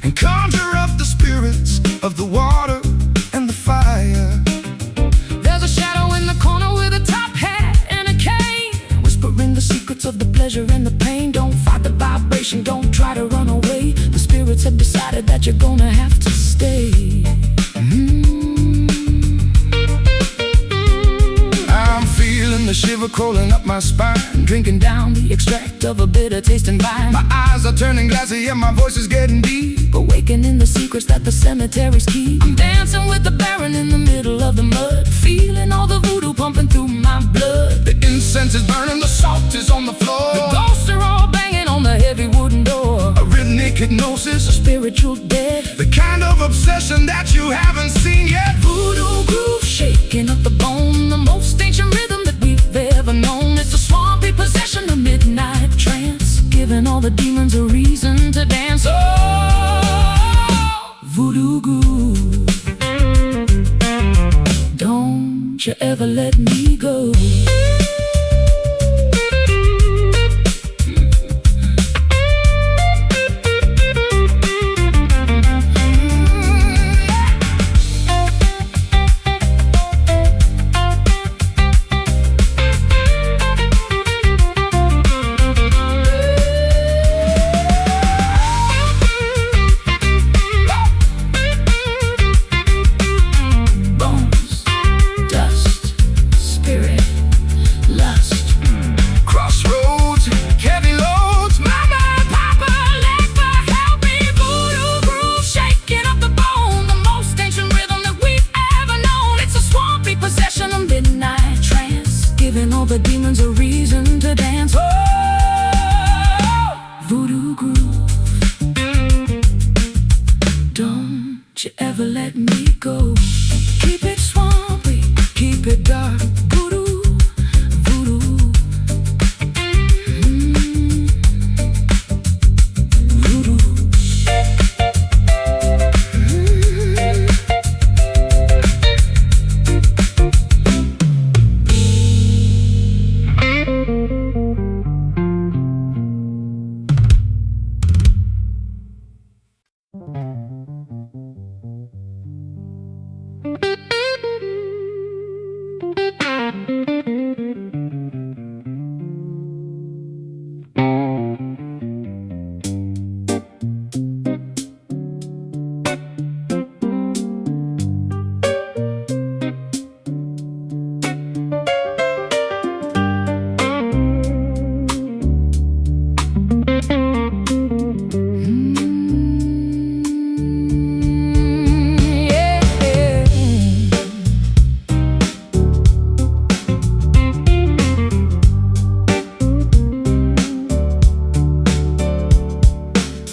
and conjure up the spirits of the water and the fire. There's a shadow in the corner with a top hat and a cane, whispering the secrets of the pleasure and the pain. Don't fight the vibration, don't try to run away. The spirits have decided that you're gonna have to stay. I'm feeling the shiver crawling up my spine, Drinking down the extract of a bitter tasting vine, my eyes are turning glassy and my voice is getting deep. awakening the secrets that the cemeteries keep. I'm dancing with the Baron in the middle of the mud, feeling all the voodoo pumping through my blood. The incense is burning, the salt is on the floor. The ghosts are all banging on the heavy wooden door. A rhythmic hypnosis, A spiritual dead, the kind of obsession that you haven't seen yet. voodoo groove shaking up the bone, the most ancient rhythm that we've ever known. It's a swampy possession, a midnight trance, giving all the demons a reason to dance. Oh, voodoo groove, don't you ever let me go. Bones, dust, spirit, lust. Crossroads, heavy loads, Mama, Papa, let the help me. Voodoo groove shaking up the bone, the most ancient rhythm that we've ever known. It's a swampy possession, a midnight trance, giving all the demons a reason to dance. Oh, voodoo groove, don't you ever let me go. Keep it swampy, keep it dark. Voodoo, voodoo. Voodoo.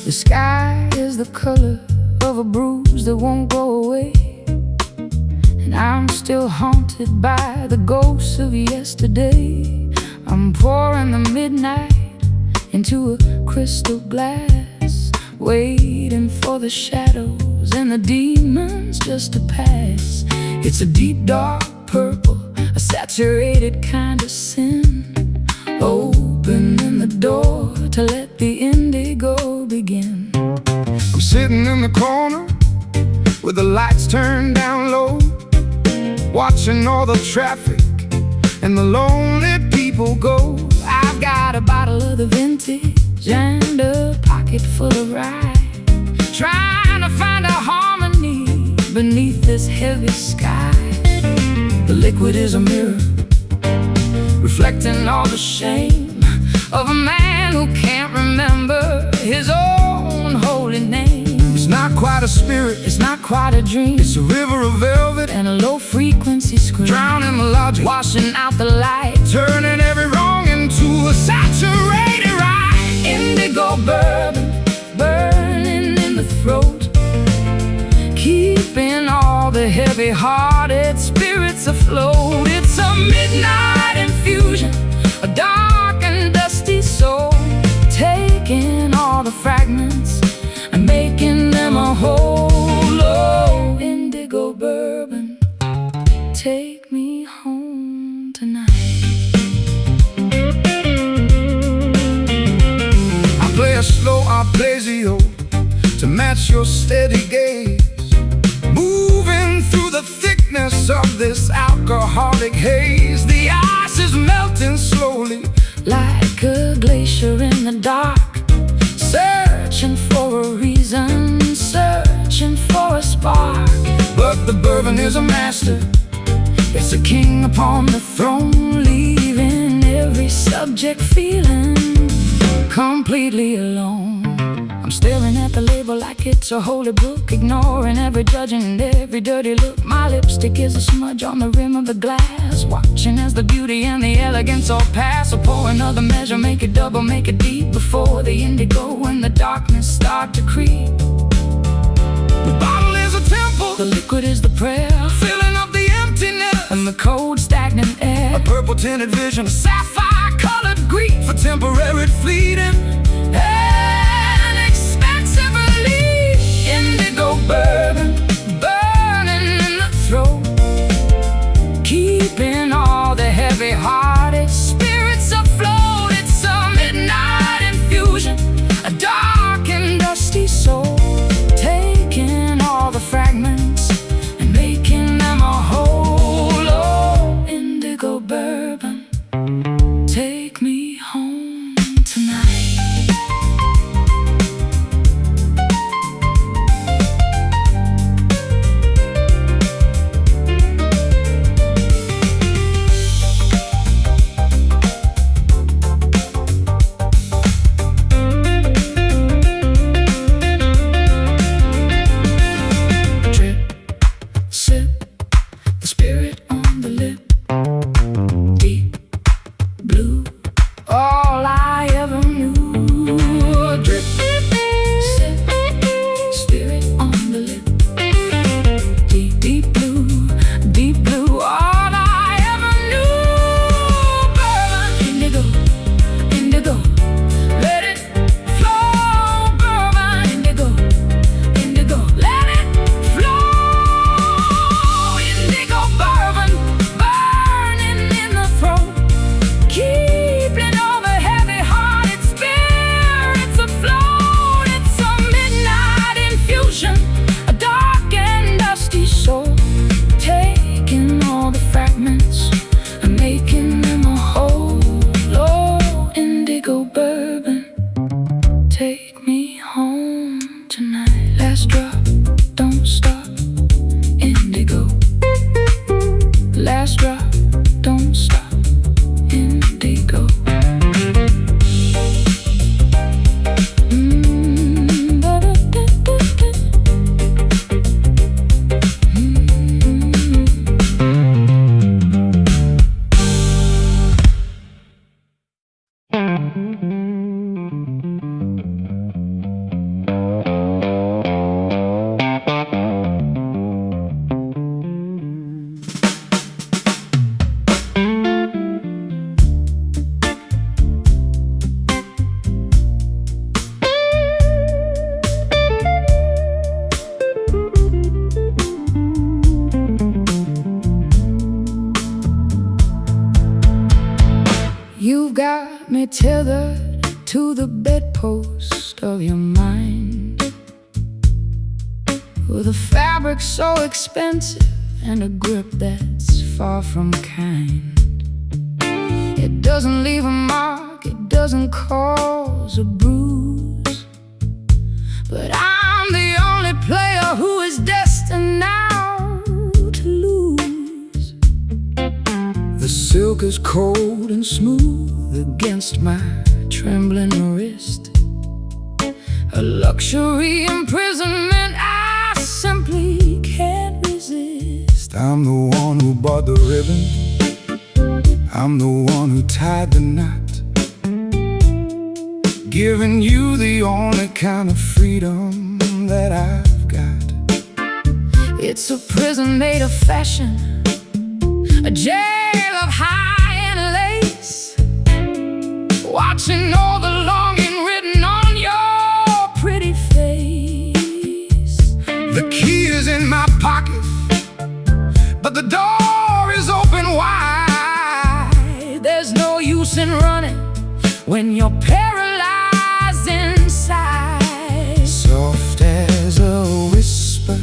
The sky is the color of a bruise that won't go away, and I'm still haunted by the ghosts of yesterday. I'm pouring the midnight into a crystal glass, waiting for the shadows and the demons just to pass. It's a deep dark purple, a saturated kind of sin, opening the door to let the indigo begin. I'm sitting in the corner with the lights turned down low, watching all the traffic and the lonely people go. I've got a bottle of the vintage and a pocket full of rye, trying to find a harmony beneath this heavy sky. The liquid is a mirror, reflecting all the shame of a man who can't remember his own holy name. It's not quite a spirit, It's not quite a dream, it's a river of velvet and a low-frequency scream, drowning the logic, washing out the light, turning every wrong into a saturated right. indigo bourbon burning in the throat, keeping all the heavy-hearted spirits afloat. It's a midnight infusion, a dark and dusty soul, taking all the fragments and making them a whole. Oh, indigo bourbon, take me home tonight. I play a slow arpeggio to match your steady gaze, moving through the thickness of this alcoholic haze. The ice is melting slowly Like a glacier in the dark, searching for a reason, searching for a spark. but the bourbon is a master. It's a king upon the throne, leaving every subject feeling completely alone. I'm staring at the label like it's a holy book, ignoring every judging and every dirty look. My lipstick is a smudge on the rim of the glass, watching as the beauty and the elegance all pass. So pour another measure, make it double, make it deep, before the indigo and the darkness start to creep. The bottle is a temple, The liquid is the prayer, filling up the emptiness, and the cold stagnant air, a purple tinted vision, sapphire colored grief, for temporary fleeting. an expensive relief. Indigo bourbon burning in the throat, keeping all the heavy-hearted spirits afloat. It's a midnight infusion, a dark and dusty soul, taking all the fragments and making them a whole. Oh, indigo bourbon, take me home. me tethered to the bedpost of your mind, with a fabric so expensive and a grip that's far from kind. It doesn't leave a mark, it doesn't cause a bruise, but I'm the only player who is destined now to lose. The silk is cold and smooth against my trembling wrist, a luxury imprisonment I simply can't resist. I'm the one who bought the ribbon, I'm the one who tied the knot, giving you the only kind of freedom that I've got. It's a prison made of fashion, a jail of high-end lace, watching all the longing written on your pretty face. The key is in my pocket, but the door is open wide. There's no use in running when you're paralyzed inside. Soft as a whisper,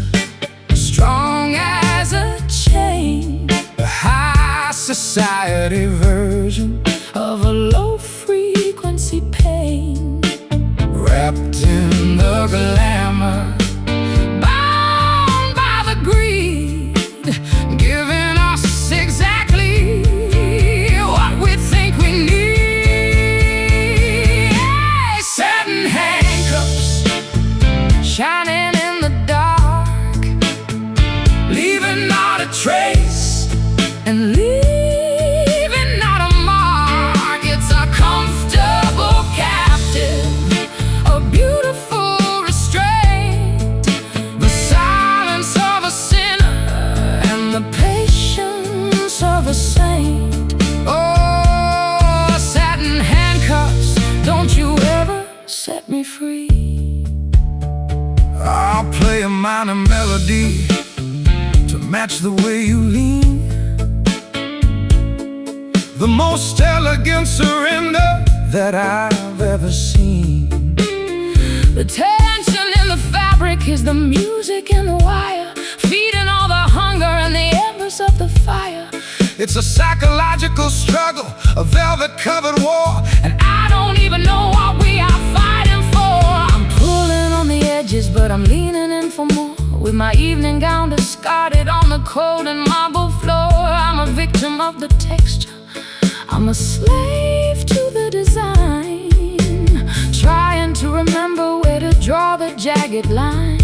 Strong as a chain, a high society version of a low-frequency pain, wrapped in the glamour, bound by the greed, giving us exactly what we think we need. Satin handcuffs, shining in the dark, leaving not a trace, and leaving not a mark. it's a comfortable captive, A beautiful restraint, the silence of a sinner, and the patience of a saint. oh, Satin handcuffs, don't you ever set me free. I'll play a minor melody to match the way you lean, the most elegant surrender that I've ever seen. The tension in the fabric is the music in the wire, feeding all the hunger and the embers of the fire. It's a psychological struggle, a velvet-covered war, And I don't even know what we are fighting for. I'm pulling on the edges, but I'm leaning in for more, with my evening gown discarded on the cold and marble floor. I'm a victim of the texture, I'm a slave to the design, trying to remember where to draw the jagged line.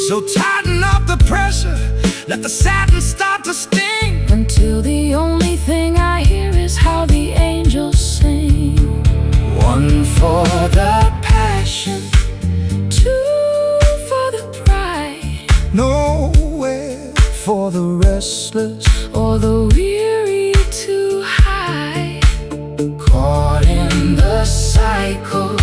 so tighten up the pressure, let the satin start to sting, Until the only thing I hear is how the angels sing. one for the Passion, two for the pride, nowhere for the restless, or the weary to hide. caught in the cycle